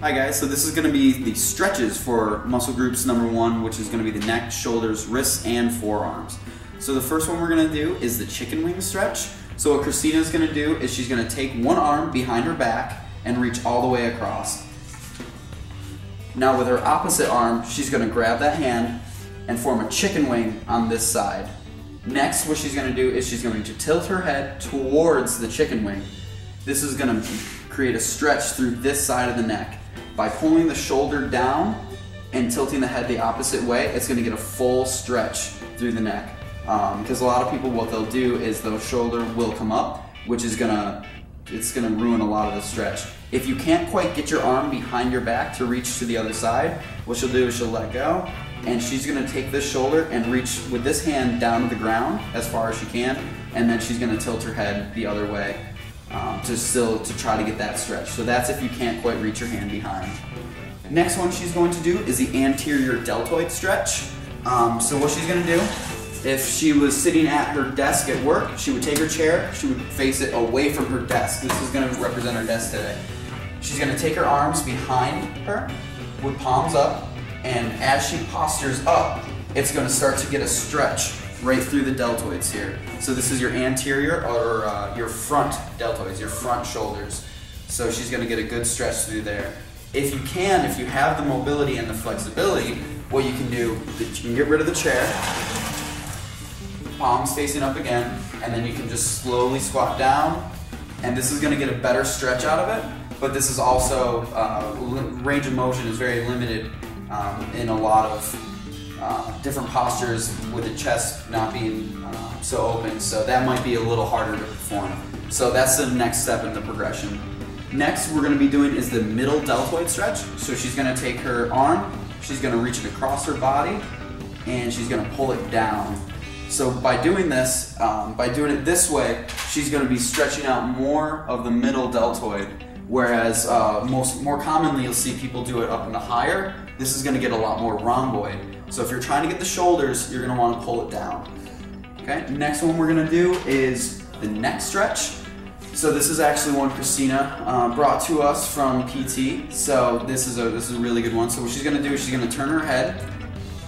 Hi guys, so this is going to be the stretches for muscle groups number 1, which is going to be the neck, shoulders, wrists, and forearms. So the first one we're going to do is the chicken wing stretch. So what Christina is going to do is she's going to take one arm behind her back and reach all the way across. Now with her opposite arm, she's going to grab that hand and form a chicken wing on this side. Next, what she's going to do is she's going to tilt her head towards the chicken wing. This is going to create a stretch through this side of the neck. By pulling the shoulder down and tilting the head the opposite way, it's going to get a full stretch through the neck. Because a lot of people, what they'll do is the shoulder will come up, which is it's gonna ruin a lot of the stretch. If you can't quite get your arm behind your back to reach to the other side, what she'll do is she'll let go, and she's gonna take this shoulder and reach with this hand down to the ground as far as she can, and then she's gonna tilt her head the other way to try to get that stretch. So that's if you can't quite reach your hand behind. Next one she's going to do is the anterior deltoid stretch. So what she's gonna do, if she was sitting at her desk at work, she would take her chair, she would face it away from her desk. This is going to represent her desk today. She's going to take her arms behind her with palms up, and as she postures up, it's going to start to get a stretch right through the deltoids here. So this is your anterior or your front deltoids, your front shoulders. So she's going to get a good stretch through there. If you have the mobility and the flexibility, what you can do is you can get rid of the chair, palms facing up again, and then you can just slowly squat down, and this is going to get a better stretch out of it, but this is also, range of motion is very limited in a lot of different postures with the chest not being so open, so that might be a little harder to perform. So that's the next step in the progression. Next we're going to be doing is the middle deltoid stretch. So she's going to take her arm, she's going to reach it across her body, and she's going to pull it down. So by doing this, by doing it this way, she's going to be stretching out more of the middle deltoid, whereas more commonly you'll see people do it up in the higher. This is going to get a lot more rhomboid. So if you're trying to get the shoulders, you're going to want to pull it down. Okay. Next one we're going to do is the neck stretch. So this is actually one Christina brought to us from PT. So this is a really good one. So what she's going to do is she's going to turn her head.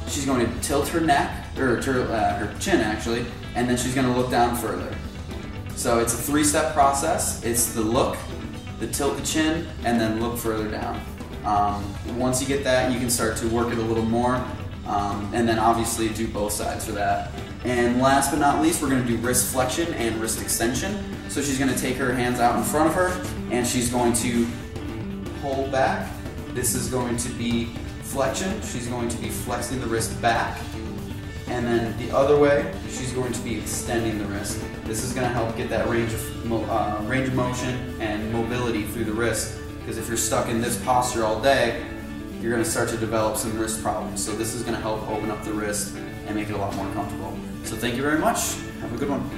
She's going to tilt her neck, or her chin actually, and then she's going to look down further. So it's a 3-step process. It's the look, the tilt the chin, and then look further down. Once you get that, you can start to work it a little more, and then obviously do both sides for that. And last but not least, we're going to do wrist flexion and wrist extension. So she's going to take her hands out in front of her, and she's going to pull back. This is going to be flexion. She's going to be flexing the wrist back, and then the other way she's going to be extending the wrist. This is going to help get that range of motion and mobility through the wrist, because if you're stuck in this posture all day, you're going to start to develop some wrist problems. So this is going to help open up the wrist and make it a lot more comfortable. So thank you very much. Have a good one.